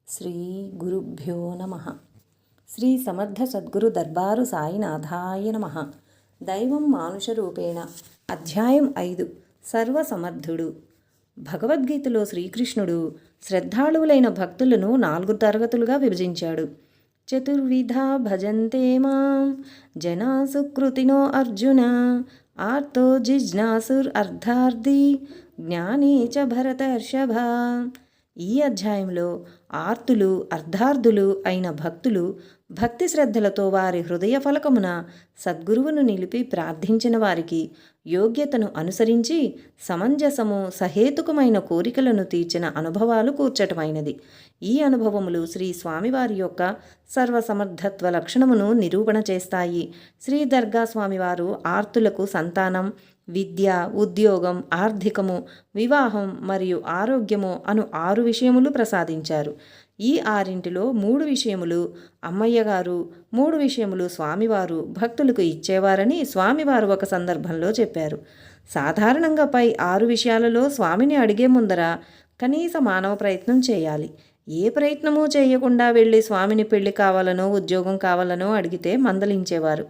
శ్రీ గురుభ్యో నమ. శ్రీ సమర్థ సద్గురు దర్బారు సాయినాథాయ నమ. దైవం మానుష రూపేణ. అధ్యాయం 5. సర్వసమర్థుడు. భగవద్గీతలో శ్రీకృష్ణుడు శ్రద్ధాళువులైన భక్తులను 4 తరగతులుగా విభజించాడు. చతుర్విధా భజంతే మాం జనా సుకృతినో అర్జున ఆర్తో జిజ్ఞాసుర్ అర్థార్థి జ్ఞానీ చ భరతర్షభ. ఈ అధ్యాయంలో ఆర్తులు అర్ధార్థులు అయిన భక్తులు భక్తి శ్రద్ధలతో వారి హృదయ ఫలకమున సద్గురువును నిలిపి ప్రార్థించిన వారికి యోగ్యతను అనుసరించి సమంజసము సహేతుకమైన కోరికలను తీర్చిన అనుభవాలు కూర్చటమైనది. ఈ అనుభవములు శ్రీ స్వామివారి యొక్క సర్వసమర్థత్వ లక్షణమును నిరూపణ చేస్తాయి. శ్రీ దర్గా స్వామివారు ఆర్తులకు సంతానం, విద్య, ఉద్యోగం, ఆర్థికము, వివాహం మరియు ఆరోగ్యము అను 6 విషయములు ప్రసాదించారు. ఈ 6 3 విషయములు అమ్మయ్య గారు, 3 విషయములు స్వామివారు భక్తులకు ఇచ్చేవారని స్వామివారు ఒక సందర్భంలో చెప్పారు. సాధారణంగా పై 6 విషయాలలో స్వామిని అడిగే ముందర కనీస మానవ ప్రయత్నం చేయాలి. ఏ ప్రయత్నమూ చేయకుండా వెళ్ళి స్వామిని పెళ్లి కావాలనో ఉద్యోగం కావాలనో అడిగితే మందలించేవారు.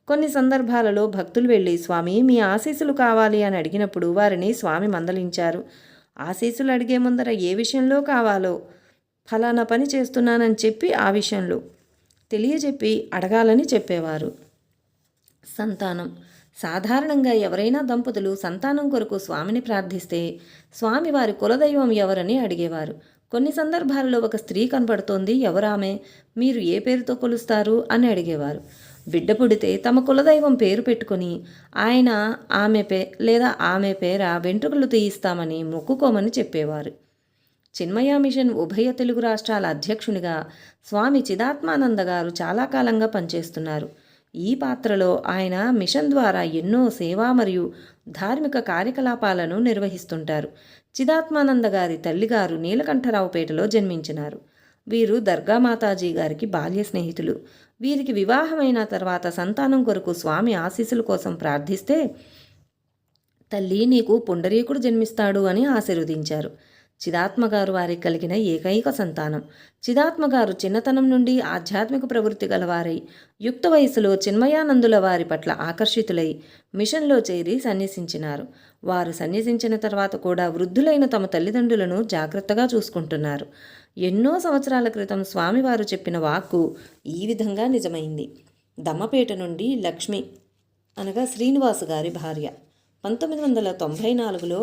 కొన్ని సందర్భాలలో భక్తులు వెళ్ళి స్వామి మీ ఆశీస్సులు కావాలి అని అడిగినప్పుడు వారిని స్వామి మందలించారు. ఆశీస్సులు అడిగే ముందర ఏ విషయంలో కావాలో ఫలానా పని చేస్తున్నానని చెప్పి ఆ విషయంలో తెలియజెప్పి అడగాలని చెప్పేవారు. సంతానం. సాధారణంగా ఎవరైనా దంపతులు సంతానం కొరకు స్వామిని ప్రార్థిస్తే స్వామి వారి కులదైవం ఎవరని అడిగేవారు. కొన్ని సందర్భాలలో ఒక స్త్రీ కనపడుతోంది, ఎవరామె, మీరు ఏ పేరుతో కొలుస్తారు అని అడిగేవారు. బిడ్డ పుడితే తమ కులదైవం పేరు పెట్టుకొని ఆయన ఆమె పేర వెంట్రుకలు తీయిస్తామని మొక్కుకోమని చెప్పేవారు. చిన్మయ మిషన్ ఉభయ తెలుగు రాష్ట్రాల అధ్యక్షునిగా స్వామి చిదాత్మానంద గారు చాలా కాలంగా పనిచేస్తున్నారు. ఈ పాత్రలో ఆయన మిషన్ ద్వారా ఎన్నో సేవా మరియు ధార్మిక కార్యకలాపాలను నిర్వహిస్తుంటారు. చిదాత్మానంద గారి తల్లిగారు నీలకంఠరావుపేటలో జన్మించినారు. వీరు దర్గా మాతాజీ గారికి బాల్య స్నేహితులు. వీరికి వివాహమైన తర్వాత సంతానం కొరకు స్వామి ఆశీస్సుల కోసం ప్రార్థిస్తే తల్లి నీకు పుండరీకుడు జన్మిస్తాడు అని ఆశీర్వదించారు. చిదాత్మగారు వారికి కలిగిన ఏకైక సంతానం. చిదాత్మగారు చిన్నతనం నుండి ఆధ్యాత్మిక ప్రవృత్తి గలవారై యుక్త వయసులో చిన్మయానందుల వారి పట్ల ఆకర్షితులై మిషన్లో చేరి సన్యసించినారు. వారు సన్యసించిన తర్వాత కూడా వృద్ధులైన తమ తల్లిదండ్రులను జాగ్రత్తగా చూసుకుంటున్నారు. ఎన్నో సంవత్సరాల క్రితం స్వామివారు చెప్పిన వాక్కు ఈ విధంగా నిజమైంది. దమ్మపేట నుండి లక్ష్మి అనగా శ్రీనివాసు గారి భార్య 1994లో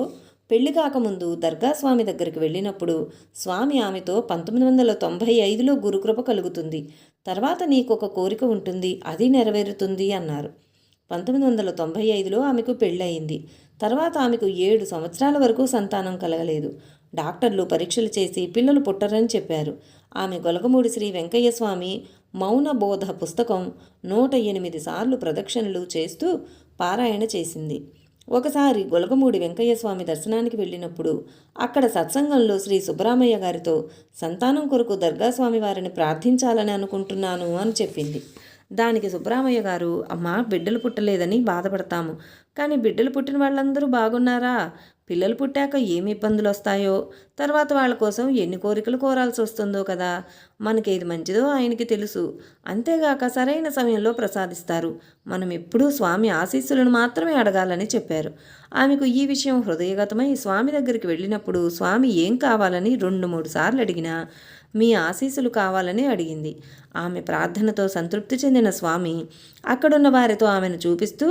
పెళ్లి కాకముందు దర్గా స్వామి దగ్గరికి వెళ్ళినప్పుడు స్వామి ఆమెతో 1995లో గురుకృప కలుగుతుంది, తర్వాత నీకొక కోరిక ఉంటుంది, అది నెరవేరుతుంది అన్నారు. 1995లో ఆమెకు పెళ్ళయింది. తర్వాత ఆమెకు 7 సంవత్సరాల వరకు సంతానం కలగలేదు. డాక్టర్లు పరీక్షలు చేసి పిల్లలు పుట్టరని చెప్పారు. ఆమె గొలగమూడి శ్రీ వెంకయ్య స్వామి మౌన బోధ పుస్తకం 108 సార్లు ప్రదక్షిణలు చేస్తూ పారాయణ చేసింది. ఒకసారి గొలగమూడి వెంకయ్య స్వామి దర్శనానికి వెళ్ళినప్పుడు అక్కడ సత్సంగంలో శ్రీ సుబ్బరామయ్య గారితో సంతానం కొరకు దర్గా స్వామి వారిని ప్రార్థించాలని అనుకుంటున్నాను అని చెప్పింది. దానికి సుబ్బరామయ్య గారు, అమ్మా బిడ్డలు పుట్టలేదని బాధపడతాము, కానీ బిడ్డలు పుట్టిన వాళ్ళందరూ బాగున్నారా? పిల్లలు పుట్టాక ఏమి ఇబ్బందులు వస్తాయో, తర్వాత వాళ్ళ కోసం ఎన్ని కోరికలు కోరాల్సి వస్తుందో కదా, మనకేది మంచిదో ఆయనకి తెలుసు. అంతేగాక సరైన సమయంలో ప్రసాదిస్తారు. మనం ఎప్పుడూ స్వామి ఆశీస్సులను మాత్రమే అడగాలని చెప్పారు. ఆమెకు ఈ విషయం హృదయగతమై స్వామి దగ్గరికి వెళ్ళినప్పుడు స్వామి ఏం కావాలని 2-3 సార్లు అడిగినా మీ ఆశీస్సులు కావాలని అడిగింది. ఆమె ప్రార్థనతో సంతృప్తి చెందిన స్వామి అక్కడున్న వారితో ఆమెను చూపిస్తూ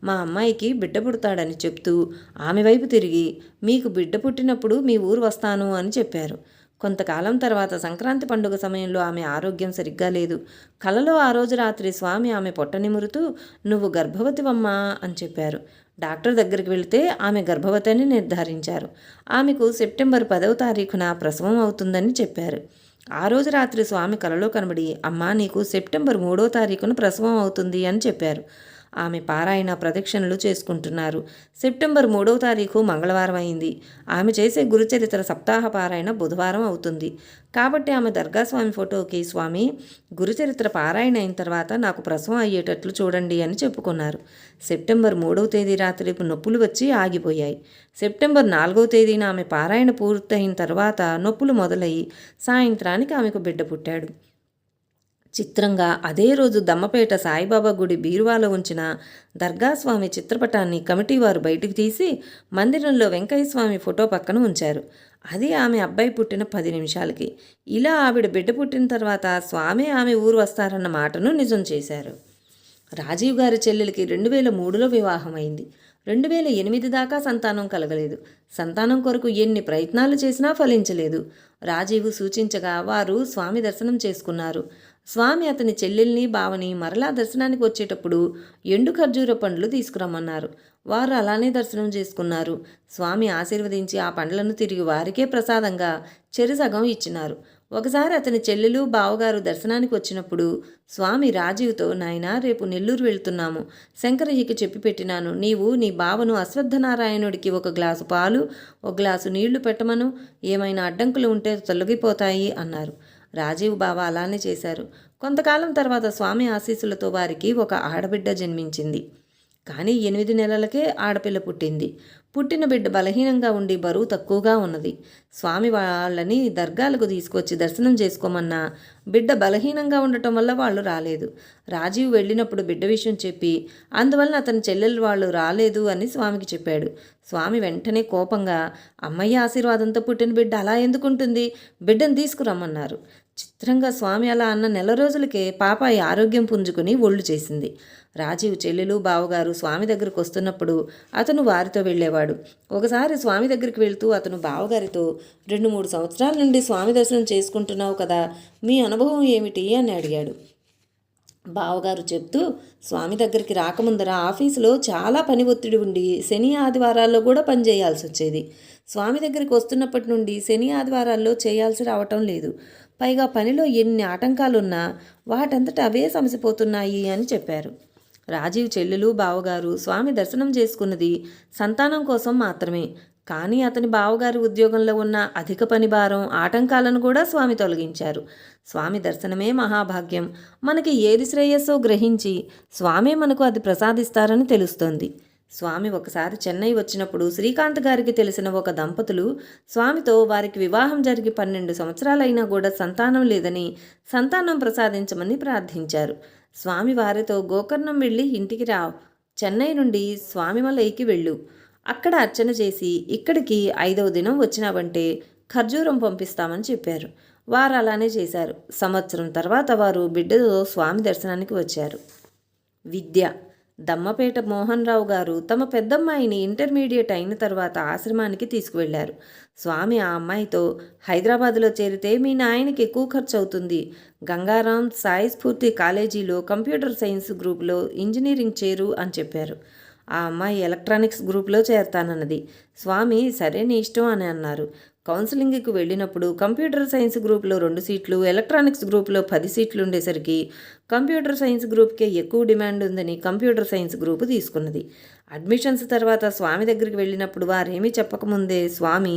మా అమ్మాయికి బిడ్డ పుడతాడని చెప్తూ ఆమె వైపు తిరిగి మీకు బిడ్డ పుట్టినప్పుడు మీ ఊరు వస్తాను అని చెప్పారు. కొంతకాలం తర్వాత సంక్రాంతి పండుగ సమయంలో ఆమె ఆరోగ్యం సరిగ్గా లేదు. కలలో ఆ రోజు రాత్రి స్వామి ఆమె పొట్ట నిమురుతూ నువ్వు గర్భవతివమ్మా అని చెప్పారు. డాక్టర్ దగ్గరికి వెళితే ఆమె గర్భవతి అని నిర్ధారించారు. ఆమెకు సెప్టెంబర్ 10వ తారీఖున ప్రసవం అవుతుందని చెప్పారు. ఆ రోజు రాత్రి స్వామి కలలో కనబడి అమ్మా నీకు సెప్టెంబర్ 3వ తారీఖున ప్రసవం అవుతుంది అని చెప్పారు. ఆమె పారాయణ ప్రదక్షిణలు చేసుకుంటున్నారు. సెప్టెంబర్ 3వ తారీఖు మంగళవారం అయింది. ఆమె చేసే గురుచరిత్ర సప్తాహ పారాయణ బుధవారం అవుతుంది. కాబట్టి ఆమె దర్గాస్వామి ఫోటోకి, స్వామి గురుచరిత్ర పారాయణ అయిన తర్వాత నాకు ప్రసవం అయ్యేటట్లు చూడండి అని చెప్పుకున్నారు. సెప్టెంబర్ 3వ తేదీ రాత్రి నొప్పులు వచ్చి ఆగిపోయాయి. సెప్టెంబర్ 4వ తేదీన ఆమె పారాయణ పూర్తయిన తర్వాత నొప్పులు మొదలయ్యి సాయంత్రానికి ఆమెకు బిడ్డ పుట్టాడు. చిత్రంగా అదే రోజు దమ్మపేట సాయిబాబా గుడి బీరువాలో ఉంచిన దర్గాస్వామి చిత్రపటాన్ని కమిటీ వారు బయటికి తీసి మందిరంలో వెంకయ్యస్వామి ఫోటో పక్కన ఉంచారు. అది ఆమె అబ్బాయి పుట్టిన 10 నిమిషాలకి. ఇలా ఆవిడ బిడ్డ పుట్టిన తర్వాత స్వామి ఆమె ఊరు వస్తారన్న మాటను నిజం చేశారు. రాజీవ్ గారి చెల్లెలికి 2003లో వివాహం అయింది. 2008 దాకా సంతానం కలగలేదు. సంతానం కొరకు ఎన్ని ప్రయత్నాలు చేసినా ఫలించలేదు. రాజీవ్ సూచించగా వారు స్వామి దర్శనం చేసుకున్నారు. స్వామి అతని చెల్లెల్ని, బావని మరలా దర్శనానికి వచ్చేటప్పుడు ఎండు ఖర్జూర పండ్లు తీసుకురమ్మన్నారు. వారు అలానే దర్శనం చేసుకున్నారు. స్వామి ఆశీర్వదించి ఆ పండ్లను తిరిగి వారికే ప్రసాదంగా చెరిసగం ఇచ్చినారు. ఒకసారి అతని చెల్లెలు, బావగారు దర్శనానికి వచ్చినప్పుడు స్వామి రాజీవ్తో, నాయనా రేపు నెల్లూరు వెళ్తున్నాము, శంకరయ్యకి చెప్పి పెట్టినాను, నీవు నీ బావను అశ్వత్థనారాయణుడికి 1 గ్లాసు పాలు 1 గ్లాసు నీళ్లు పెట్టమను, ఏమైనా అడ్డంకులు ఉంటే తొలగిపోతాయి అన్నారు. రాజీవ్ బావ అలానే చేశారు. కొంతకాలం తర్వాత స్వామి ఆశీస్సులతో వారికి ఒక ఆడబిడ్డ జన్మించింది. కానీ 8 నెలలకే ఆడపిల్ల పుట్టింది. పుట్టిన బిడ్డ బలహీనంగా ఉండి బరువు తక్కువగా ఉన్నది. స్వామి వాళ్ళని దర్గాలకు తీసుకొచ్చి దర్శనం చేసుకోమన్నా బిడ్డ బలహీనంగా ఉండటం వల్ల వాళ్ళు రాలేదు. రాజీవ్ వెళ్ళినప్పుడు బిడ్డ విషయం చెప్పి అందువలన అతని చెల్లెలు వాళ్ళు రాలేదు అని స్వామికి చెప్పాడు. స్వామి వెంటనే కోపంగా, అమ్మయ్య ఆశీర్వాదంతో పుట్టిన బిడ్డ అలా ఎందుకుంటుంది, బిడ్డను తీసుకురమ్మన్నారు. చిత్రంగా స్వామి అలా అన్న నెల రోజులకే పాపాయి ఆరోగ్యం పుంజుకుని ఒళ్ళు చేసింది. రాజీవ్ చెల్లెలు, బావగారు స్వామి దగ్గరకు వస్తున్నప్పుడు అతను వారితో వెళ్ళేవాడు. ఒకసారి స్వామి దగ్గరికి వెళ్తూ అతను బావగారితో, 2-3 సంవత్సరాల నుండి స్వామి దర్శనం చేసుకుంటున్నావు కదా, మీ అనుభవం ఏమిటి అని అడిగాడు. బావగారు చెప్తూ, స్వామి దగ్గరికి రాకముందర ఆఫీసులో చాలా పని ఒత్తిడి ఉండి శని ఆదివారాల్లో కూడా పని చేయాల్సి వచ్చేది. స్వామి దగ్గరికి వస్తున్నప్పటి నుండి శని ఆదివారాల్లో చేయాల్సి రావటం లేదు. పైగా పనిలో ఎన్ని ఆటంకాలున్నా వాటంతటా అవే సమసిపోతున్నాయి అని చెప్పారు. రాజీవ్ చెల్లెలు, బావగారు స్వామి దర్శనం చేసుకున్నది సంతానం కోసం మాత్రమే. కానీ అతని బావగారి ఉద్యోగంలో ఉన్న అధిక పని భారం, ఆటంకాలను కూడా స్వామి తొలగించారు. స్వామి దర్శనమే మహాభాగ్యం. మనకి ఏది శ్రేయస్సో గ్రహించి స్వామే మనకు అది ప్రసాదిస్తారని తెలుస్తోంది. స్వామి ఒకసారి చెన్నై వచ్చినప్పుడు శ్రీకాంత్ గారికి తెలిసిన ఒక దంపతులు స్వామితో వారికి వివాహం జరిగి 12 సంవత్సరాలైనా కూడా సంతానం లేదని సంతానం ప్రసాదించమని ప్రార్థించారు. స్వామి వారితో, గోకర్ణం వెళ్ళి ఇంటికి రా, చెన్నై నుండి స్వామిమలైకి వెళ్ళు, అక్కడ అర్చన చేసి ఇక్కడికి 5వ దినం వచ్చినావంటే ఖర్జూరం పంపిస్తామని చెప్పారు. వారు అలానే చేశారు. సంవత్సరం తర్వాత వారు బిడ్డతో స్వామి దర్శనానికి వచ్చారు. విద్య. దమ్మపేట మోహన్ రావు గారు తమ పెద్దమ్మాయిని ఇంటర్మీడియట్ అయిన తర్వాత ఆశ్రమానికి తీసుకువెళ్లారు. స్వామి ఆ అమ్మాయితో, హైదరాబాద్లో చేరితే మీ నాయనకి ఎక్కువ ఖర్చు అవుతుంది, గంగారాం సాయి స్ఫూర్తి కాలేజీలో కంప్యూటర్ సైన్స్ గ్రూప్లో ఇంజనీరింగ్ చేరు అని చెప్పారు. ఆ అమ్మాయి ఎలక్ట్రానిక్స్ గ్రూప్లో చేరతానన్నది. స్వామి సరే నీ ఇష్టం అని అన్నారు. కౌన్సిలింగ్కి వెళ్ళినప్పుడు కంప్యూటర్ సైన్స్ గ్రూప్లో 2 సీట్లు, ఎలక్ట్రానిక్స్ గ్రూప్లో 10 సీట్లు ఉండేసరికి కంప్యూటర్ సైన్స్ గ్రూప్కే ఎక్కువ డిమాండ్ ఉందని కంప్యూటర్ సైన్స్ గ్రూపు తీసుకున్నది. అడ్మిషన్స్ తర్వాత స్వామి దగ్గరికి వెళ్ళినప్పుడు వారేమీ చెప్పకముందే స్వామి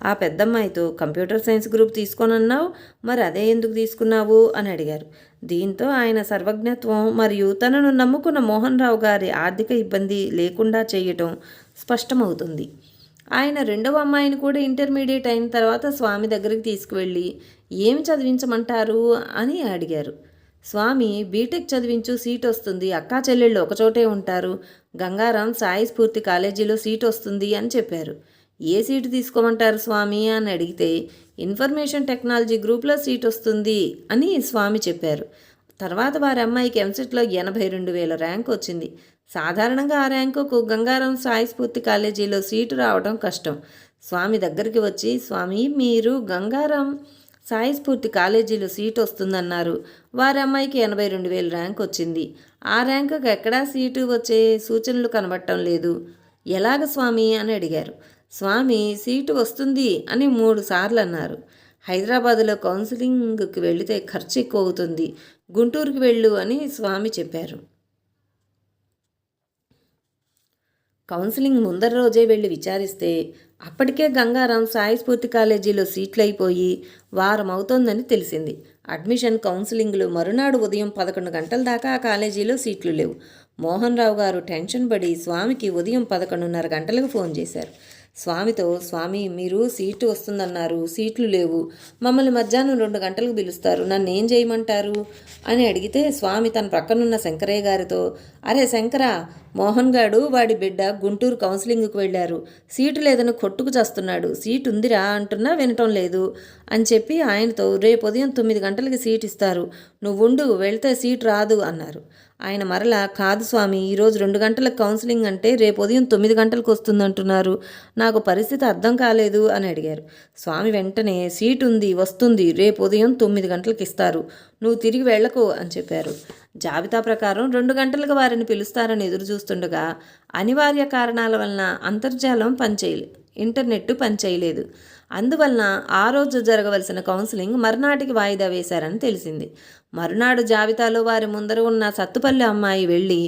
ఆ పెద్దమ్మాయితో, కంప్యూటర్ సైన్స్ గ్రూప్ తీసుకోనన్నావు, మరి అదే ఎందుకు తీసుకున్నావు అని అడిగారు. దీంతో ఆయన సర్వజ్ఞత్వం మరియు తనను నమ్ముకున్న మోహన్ రావు గారి ఆర్థిక ఇబ్బంది లేకుండా చేయటం స్పష్టమవుతుంది. ఆయన 2వ అమ్మాయిని కూడా ఇంటర్మీడియట్ అయిన తర్వాత స్వామి దగ్గరికి తీసుకువెళ్ళి ఏమి చదివించమంటారు అని అడిగారు. స్వామి బీటెక్ చదివించు, సీట్ వస్తుంది, అక్కా చెల్లెళ్ళు ఒకచోటే ఉంటారు, గంగారాం సాయి స్ఫూర్తి కాలేజీలో సీట్ వస్తుంది అని చెప్పారు. ఏ సీటు తీసుకోమంటారు స్వామి అని అడిగితే ఇన్ఫర్మేషన్ టెక్నాలజీ గ్రూప్లో సీట్ వస్తుంది అని స్వామి చెప్పారు. తర్వాత వారి అమ్మాయికి ఎంసెట్లో 82,000 ర్యాంక్ వచ్చింది. సాధారణంగా ఆ ర్యాంకుకు గంగారాం సాయి స్ఫూర్తి కాలేజీలో సీటు రావడం కష్టం. స్వామి దగ్గరికి వచ్చి, స్వామి మీరు గంగారాం సాయి స్ఫూర్తి కాలేజీలో సీటు వస్తుందన్నారు, వారి అమ్మాయికి 82,000 ర్యాంక్ వచ్చింది, ఆ ర్యాంకుకు ఎక్కడా సీటు వచ్చే సూచనలు కనబడటం లేదు, ఎలాగ స్వామి అని అడిగారు. స్వామి సీటు వస్తుంది అని 3 సార్లు అన్నారు. హైదరాబాదులో కౌన్సిలింగ్కి వెళితే ఖర్చు ఎక్కువ అవుతుంది, గుంటూరుకి వెళ్ళు అని స్వామి చెప్పారు. కౌన్సిలింగ్ ముందర రోజే వెళ్ళి విచారిస్తే అప్పటికే గంగారాం సాయి స్ఫూర్తి కాలేజీలో సీట్లు అయిపోయి వారం అవుతోందని తెలిసింది. అడ్మిషన్ కౌన్సిలింగ్లు మరునాడు ఉదయం 11 గంటల దాకా ఆ కాలేజీలో సీట్లు లేవు. మోహన్ రావు గారు టెన్షన్ పడి స్వామికి ఉదయం 11:30 గంటలకు ఫోన్ చేశారు. స్వామితో, స్వామి మీరు సీటు వస్తుందన్నారు, సీట్లు లేవు, మమ్మల్ని మధ్యాహ్నం 2 గంటలకు పిలుస్తారు, నన్ను ఏం చేయమంటారు అని అడిగితే స్వామి తన ప్రక్కనున్న శంకరయ్య గారితో, అరే శంకర, మోహన్ గాడు వాడి బిడ్డ గుంటూరు కౌన్సిలింగ్కి వెళ్ళారు, సీటు లేదని కొట్టుకు చేస్తున్నాడు, సీటు ఉందిరా అంటున్నా వినటం లేదు అని చెప్పి ఆయనతో రేపు ఉదయం 9 గంటలకి సీటు ఇస్తారు, నువ్వుండు, వెళ్తే సీటు రాదు అన్నారు. ఆయన మరలా, కాదు స్వామి, ఈరోజు 2 గంటలకు కౌన్సిలింగ్ అంటే రేపు ఉదయం 9 గంటలకు వస్తుందంటున్నారు, నాకు పరిస్థితి అర్థం కాలేదు అని అడిగారు. స్వామి వెంటనే, సీటు ఉంది, వస్తుంది, రేపు ఉదయం 9 గంటలకు ఇస్తారు, నువ్వు తిరిగి వెళ్ళకు అని చెప్పారు. జాబితా ప్రకారం 2 గంటలకు వారిని పిలుస్తారని ఎదురు చూస్తుండగా అనివార్య కారణాల వలన అంతర్జాలం పనిచేయలేదు, ఇంటర్నెట్ పనిచేయలేదు. అందువలన ఆ రోజు జరగవలసిన కౌన్సిలింగ్ మర్నాటికి వాయిదా వేశారని తెలిసింది. మరునాడు జాబితాలో వారి ముందర ఉన్న సత్తుపల్లి అమ్మాయి వెళ్ళి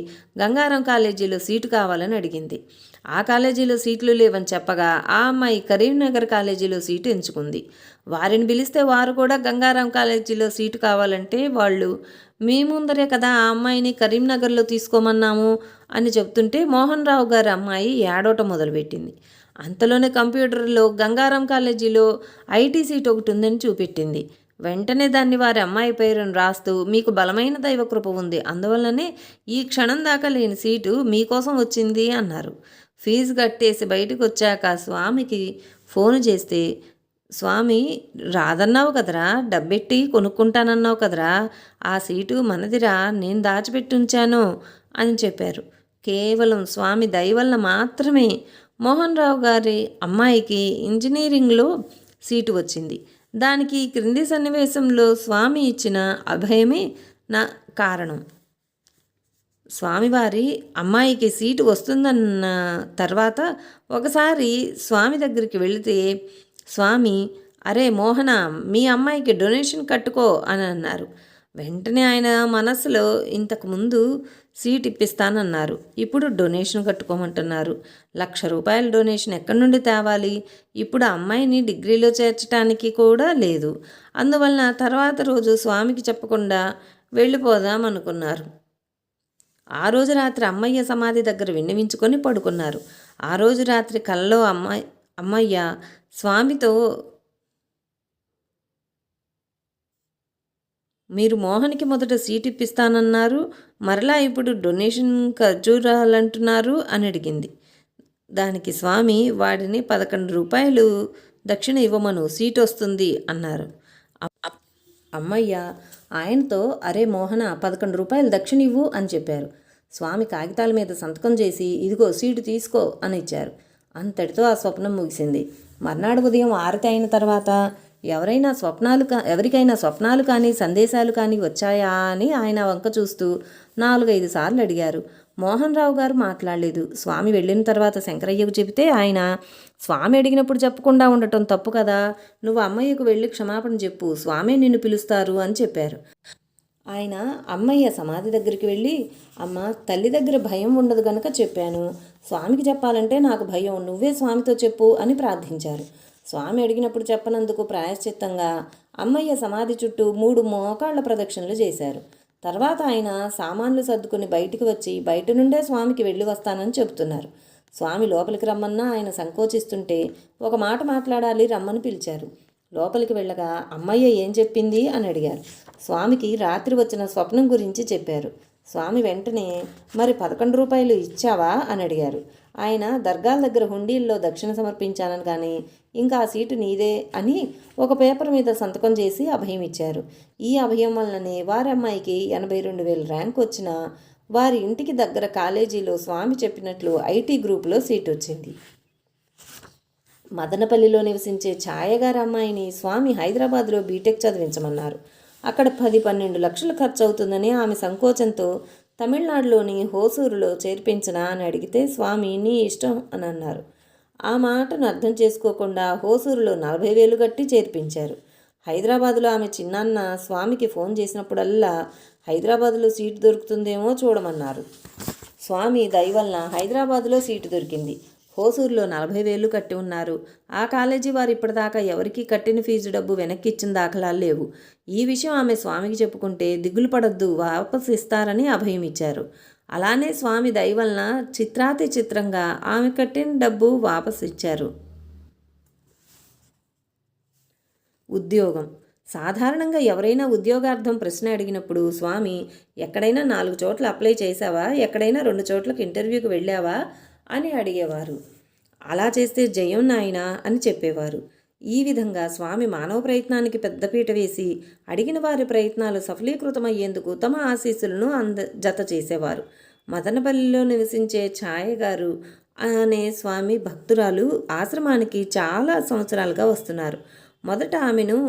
గంగారం కాలేజీలో సీటు కావాలని అడిగింది. ఆ కాలేజీలో సీట్లు లేవని చెప్పగా ఆ అమ్మాయి కరీంనగర్ కాలేజీలో సీటు ఎంచుకుంది. వారిని పిలిస్తే వారు కూడా గంగారాం కాలేజీలో సీటు కావాలంటే వాళ్ళు, మీ ముందరే కదా ఆ అమ్మాయిని కరీంనగర్లో తీసుకోమన్నాము అని చెప్తుంటే మోహన్ రావు గారి అమ్మాయి ఏడవటం మొదలుపెట్టింది. అంతలోనే కంప్యూటర్లో గంగారాం కాలేజీలో ఐటీ సీట్ ఒకటి ఉందని చూపెట్టింది. వెంటనే దాన్ని వారి అమ్మాయి పేరును రాస్తూ, మీకు బలమైన దైవకృప ఉంది, అందువల్లనే ఈ క్షణం దాకా లేని సీటు మీకోసం వచ్చింది అన్నారు. ఫీజు కట్టేసి బయటకు వచ్చాక స్వామికి ఫోను చేస్తే, స్వామి రాదన్నావు కదరా, డబ్బెట్టి కొనుక్కుంటానన్నావు కదరా, ఆ సీటు మనదిరా, నేను దాచిపెట్టి ఉంచాను అని చెప్పారు. కేవలం స్వామి దయ వల్ల మాత్రమే మోహన్ రావు గారి అమ్మాయికి ఇంజనీరింగ్లో సీటు వచ్చింది. దానికి క్రింది సన్నివేశంలో స్వామి ఇచ్చిన అభయమే నా కారణం. స్వామివారి అమ్మాయికి సీటు వస్తుందన్న తర్వాత ఒకసారి స్వామి దగ్గరికి వెళితే స్వామి, అరే మోహన, మీ అమ్మాయికి డొనేషన్ కట్టుకో అని అన్నారు. వెంటనే ఆయన మనసులో, ఇంతకుముందు సీట్ ఇప్పిస్తానన్నారు, ఇప్పుడు డొనేషన్ కట్టుకోమంటున్నారు, ₹1,00,000 డొనేషన్ ఎక్కడి నుండి తేవాలి, ఇప్పుడు అమ్మాయిని డిగ్రీలో చేర్చడానికి కూడా లేదు, అందువలన తర్వాత రోజు స్వామికి చెప్పకుండా వెళ్ళిపోదాం అనుకున్నారు. ఆ రోజు రాత్రి అమ్మయ్య సమాధి దగ్గర విన్నవించుకొని పడుకున్నారు. ఆ రోజు రాత్రి కలలో అమ్మయ్య స్వామితో, మీరు మోహన్కి మొదట సీట్ ఇప్పిస్తానన్నారు, మరలా ఇప్పుడు డొనేషన్ ఖర్జూరాలంటున్నారు అని అడిగింది. దానికి స్వామి, వాడిని ₹11 దక్షిణ ఇవ్వమను, సీట్ వస్తుంది అన్నారు. అమ్మయ్య ఆయనతో, అరే మోహన, ₹11 దక్షిణ ఇవ్వు అని చెప్పారు. స్వామి కాగితాల మీద సంతకం చేసి, ఇదిగో సీటు తీసుకో అని ఇచ్చారు. అంతటితో ఆ స్వప్నం ముగిసింది. మర్నాడు ఉదయం ఆరతి అయిన తర్వాత ఎవరికైనా స్వప్నాలు కానీ సందేశాలు కానీ వచ్చాయా అని ఆయన వంక చూస్తూ 4-5 సార్లు అడిగారు. మోహన్ రావు గారు మాట్లాడలేదు. స్వామి వెళ్ళిన తర్వాత శంకరయ్యకు చెబితే ఆయన, స్వామి అడిగినప్పుడు చెప్పకుండా ఉండటం తప్పు కదా, నువ్వు అమ్మయ్యకు వెళ్ళి క్షమాపణ చెప్పు, స్వామి నిన్ను పిలుస్తారు అని చెప్పారు. ఆయన అమ్మయ్య సమాధి దగ్గరికి వెళ్ళి, అమ్మ, తల్లి దగ్గర భయం ఉండదు గనక చెప్పాను, స్వామికి చెప్పాలంటే నాకు భయం, నువ్వే స్వామితో చెప్పు అని ప్రార్థించారు. స్వామి అడిగినప్పుడు చెప్పనందుకు ప్రాయశ్చిత్తంగా అమ్మయ్య సమాధి చుట్టూ 3 మోకాళ్ల ప్రదక్షిణలు చేశారు. తర్వాత ఆయన సామాన్లు సర్దుకుని బయటికి వచ్చి బయట నుండే స్వామికి వెళ్ళి వస్తానని చెబుతున్నారు. స్వామి లోపలికి రమ్మన్నా ఆయన సంకోచిస్తుంటే ఒక మాట మాట్లాడాలి, రమ్మని పిలిచారు. లోపలికి వెళ్ళగా అమ్మయ్య ఏం చెప్పింది అని అడిగారు. స్వామికి రాత్రి వచ్చిన స్వప్నం గురించి చెప్పారు. స్వామి వెంటనే, మరి ₹11 ఇచ్చావా అని అడిగారు. ఆయన దర్గాల దగ్గర హుండీల్లో దక్షిణ సమర్పించానని కానీ ఇంకా ఆ సీటు నీదే అని ఒక పేపర్ మీద సంతకం చేసి అభయం ఇచ్చారు. ఈ అభయం వల్లనే వారి అమ్మాయికి 82,000 ర్యాంక్ వచ్చిన వారి ఇంటికి దగ్గర కాలేజీలో స్వామి చెప్పినట్లు ఐటీ గ్రూపులో సీట్ వచ్చింది. మదనపల్లిలో నివసించే ఛాయగారి అమ్మాయిని స్వామి హైదరాబాద్లో బీటెక్ చదివించమన్నారు. అక్కడ 10-12 లక్షలు ఖర్చు అవుతుందని ఆమె సంకోచంతో తమిళనాడులోని హోసూరులో చేర్పించనా అని అడిగితే స్వామి, నీ ఇష్టం అని అన్నారు. ఆ మాటను అర్థం చేసుకోకుండా హోసూరులో 40,000 కట్టి చేర్పించారు. హైదరాబాదులో ఆమె చిన్నాన్న స్వామికి ఫోన్ చేసినప్పుడల్లా హైదరాబాదులో సీటు దొరుకుతుందేమో చూడమన్నారు. స్వామి దయ వలన హైదరాబాదులో సీటు దొరికింది. హోసూరులో 40,000 కట్టి ఉన్నారు. ఆ కాలేజీ వారు ఇప్పటిదాకా ఎవరికీ కట్టిన ఫీజు డబ్బు వెనక్కి ఇచ్చిన దాఖలాలు లేవు. ఈ విషయం ఆమె స్వామికి చెప్పుకుంటే దిగులు పడొద్దు, వాపసు ఇస్తారని అభయం ఇచ్చారు. అలానే స్వామి దయ వలన చిత్రాతి చిత్రంగా ఆమె కట్టిన డబ్బు వాపసు ఇచ్చారు. ఉద్యోగం. సాధారణంగా ఎవరైనా ఉద్యోగార్థం ప్రశ్న అడిగినప్పుడు స్వామి ఎక్కడైనా 4 చోట్ల అప్లై చేశావా, ఎక్కడైనా 2 చోట్లకు ఇంటర్వ్యూకి వెళ్ళావా అని అడిగేవారు. అలా చేస్తే జయం నాయనా అని చెప్పేవారు. ఈ విధంగా స్వామి మానవ ప్రయత్నానికి పెద్దపీట వేసి అడిగిన వారి ప్రయత్నాలు సఫలీకృతమయ్యేందుకు తమ ఆశీస్సులను జత చేసేవారు. మదనపల్లిలో నివసించే ఛాయ గారు అనే స్వామి భక్తురాలు ఆశ్రమానికి చాలా సంవత్సరాలుగా వస్తున్నారు. మొదట ఆమెను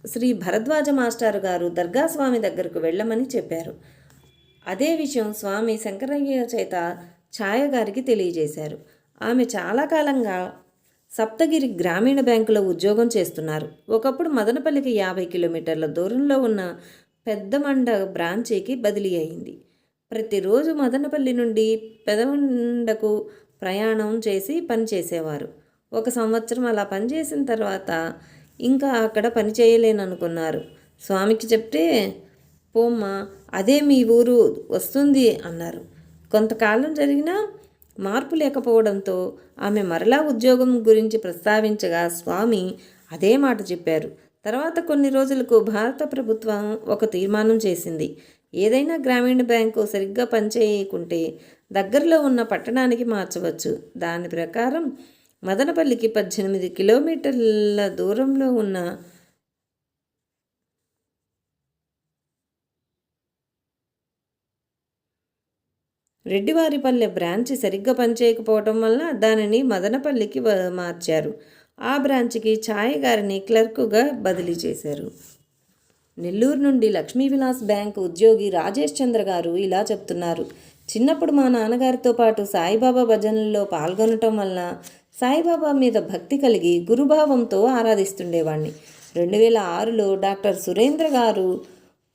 శ్రీ భరద్వాజ మాస్టారు గారు దర్గా స్వామి దగ్గరకు వెళ్ళమని చెప్పారు. అదే విషయం స్వామి శంకరయ్య చేత ఛాయ గారికి తెలియజేశారు. ఆమె చాలా కాలంగా సప్తగిరి గ్రామీణ బ్యాంకులో ఉద్యోగం చేస్తున్నారు. ఒకప్పుడు మదనపల్లికి 50 కిలోమీటర్ల దూరంలో ఉన్న పెద్దమండ బ్రాంచీకి బదిలీ అయింది. ప్రతిరోజు మదనపల్లి నుండి పెదమండకు ప్రయాణం చేసి పనిచేసేవారు. 1 సంవత్సరం అలా పనిచేసిన తర్వాత ఇంకా అక్కడ పని చేయలేననుకున్నారు. స్వామికి చెప్తే పోమ్మా అదే మీ ఊరు వస్తుంది అన్నారు. కొంతకాలం జరిగినా మార్పు లేకపోవడంతో ఆమె మరలా ఉద్యోగం గురించి ప్రస్తావించగా స్వామి అదే మాట చెప్పారు. తర్వాత కొన్ని రోజులకు భారత ప్రభుత్వం ఒక తీర్మానం చేసింది. ఏదైనా గ్రామీణ బ్యాంకు సరిగ్గా పనిచేయకుంటే దగ్గరలో ఉన్న పట్టణానికి మార్చవచ్చు. దాని ప్రకారం మదనపల్లికి 18 కిలోమీటర్ల దూరంలో ఉన్న రెడ్డివారిపల్లె బ్రాంచ్ సరిగ్గా పనిచేయకపోవటం వల్ల దానిని మదనపల్లికి మార్చారు. ఆ బ్రాంచ్కి ఛాయ గారిని క్లర్కుగా బదిలీ చేశారు. నెల్లూరు నుండి లక్ష్మీ విలాస్ బ్యాంక్ ఉద్యోగి రాజేష్ చంద్ర గారు ఇలా చెప్తున్నారు. చిన్నప్పుడు మా నాన్నగారితో పాటు సాయిబాబా భజనల్లో పాల్గొనటం వలన సాయిబాబా మీద భక్తి కలిగి గురుభావంతో ఆరాధిస్తుండేవాడిని. 2006లో డాక్టర్ సురేంద్ర గారు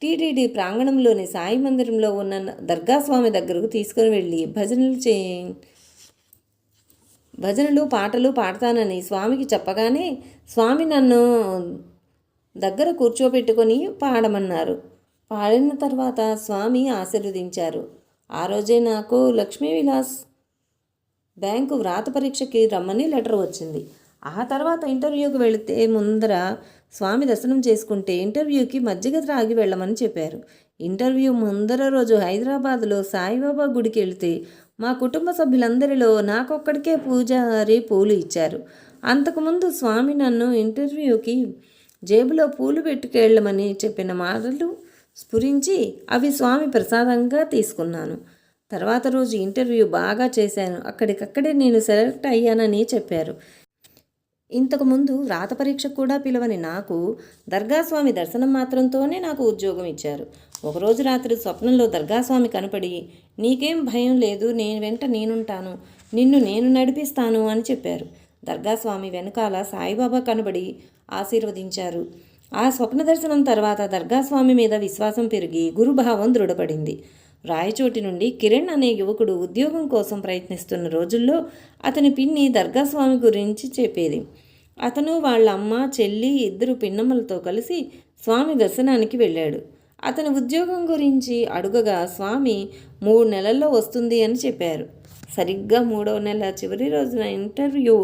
టీటీడీ ప్రాంగణంలోని సాయి మందిరంలో ఉన్న దర్గా స్వామి దగ్గరకు తీసుకుని వెళ్ళి భజనలు పాటలు పాడతానని స్వామికి చెప్పగానే స్వామి నన్ను దగ్గర కూర్చోబెట్టుకొని పాడమన్నారు. పాడిన తర్వాత స్వామి ఆశీర్వదించారు. ఆ రోజే నాకు లక్ష్మీ విలాస్ బ్యాంకు వ్రాత పరీక్షకి రమ్మని లెటర్ వచ్చింది. ఆ తర్వాత ఇంటర్వ్యూకి వెళితే ముందర స్వామి దర్శనం చేసుకుంటే ఇంటర్వ్యూకి మజ్జిగ త్రాగి వెళ్ళమని చెప్పారు. ఇంటర్వ్యూ ముందర రోజు హైదరాబాద్లో సాయిబాబా గుడికి వెళితే మా కుటుంబ సభ్యులందరిలో నాకొక్కడికే పూజారి పూలు ఇచ్చారు. అంతకుముందు స్వామి నన్ను ఇంటర్వ్యూకి జేబులో పూలు పెట్టుకెళ్ళమని చెప్పిన మాటలు స్ఫురించి అవి స్వామి ప్రసాదంగా తీసుకున్నాను. తర్వాత రోజు ఇంటర్వ్యూ బాగా చేశాను. అక్కడికక్కడే నేను సెలెక్ట్ అయ్యానని చెప్పారు. ఇంతకుముందు వ్రాత పరీక్ష కూడా పిలవని నాకు దర్గాస్వామి దర్శనం మాత్రంతోనే నాకు ఉద్యోగం ఇచ్చారు. ఒకరోజు రాత్రి స్వప్నంలో దర్గాస్వామి కనపడి నీకేం భయం లేదు, నేనుంటాను, నిన్ను నేను నడిపిస్తాను అని చెప్పారు. దర్గాస్వామి వెనకాల సాయిబాబా కనబడి ఆశీర్వదించారు. ఆ స్వప్న దర్శనం తర్వాత దర్గాస్వామి మీద విశ్వాసం పెరిగి గురుభావం దృఢపడింది. రాయచోటి నుండి కిరణ్ అనే యువకుడు ఉద్యోగం కోసం ప్రయత్నిస్తున్న రోజుల్లో అతని పిన్ని దర్గాస్వామి గురించి చెప్పేది. అతను వాళ్ళ అమ్మ, చెల్లి 2 పిన్నమ్మలతో కలిసి స్వామి దర్శనానికి వెళ్ళాడు. అతని ఉద్యోగం గురించి అడుగగా స్వామి 3 నెలల్లో వస్తుంది అని చెప్పారు. సరిగ్గా 3వ నెల చివరి రోజున ఇంటర్వ్యూ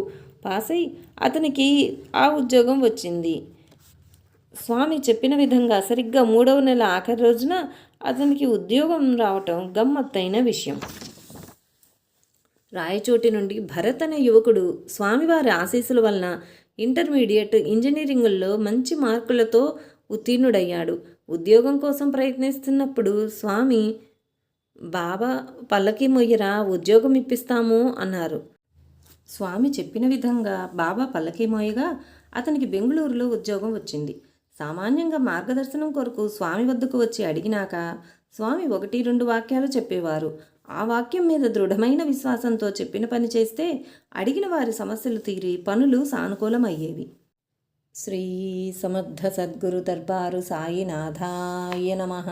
పాస్ అయి అతనికి ఆ ఉద్యోగం వచ్చింది. స్వామి చెప్పిన విధంగా సరిగ్గా 3వ నెల ఆఖరి రోజున అతనికి ఉద్యోగం రావటం గమ్మత్తైన విషయం. రాయచోటి నుండి భరత్ అనే యువకుడు స్వామివారి ఆశీస్సుల వలన ఇంటర్మీడియట్ ఇంజనీరింగుల్లో మంచి మార్కులతో ఉత్తీర్ణుడయ్యాడు. ఉద్యోగం కోసం ప్రయత్నిస్తున్నప్పుడు స్వామి బాబా పల్లకి మొయ్యరా, ఉద్యోగం ఇప్పిస్తాము అన్నారు. స్వామి చెప్పిన విధంగా బాబా పల్లకి మోయగా అతనికి బెంగళూరులో ఉద్యోగం వచ్చింది. సామాన్యంగా మార్గదర్శనం కొరకు స్వామి వద్దకు వచ్చి అడిగినాక స్వామి 1-2 వాక్యాలు చెప్పేవారు. ఆ వాక్యం మీద దృఢమైన విశ్వాసంతో చెప్పిన పని చేస్తే అడిగిన వారి సమస్యలు తీరి పనులు సానుకూలమయ్యేవి. శ్రీ సమర్థ సద్గురు దర్బారు సాయినాథాయ నమః.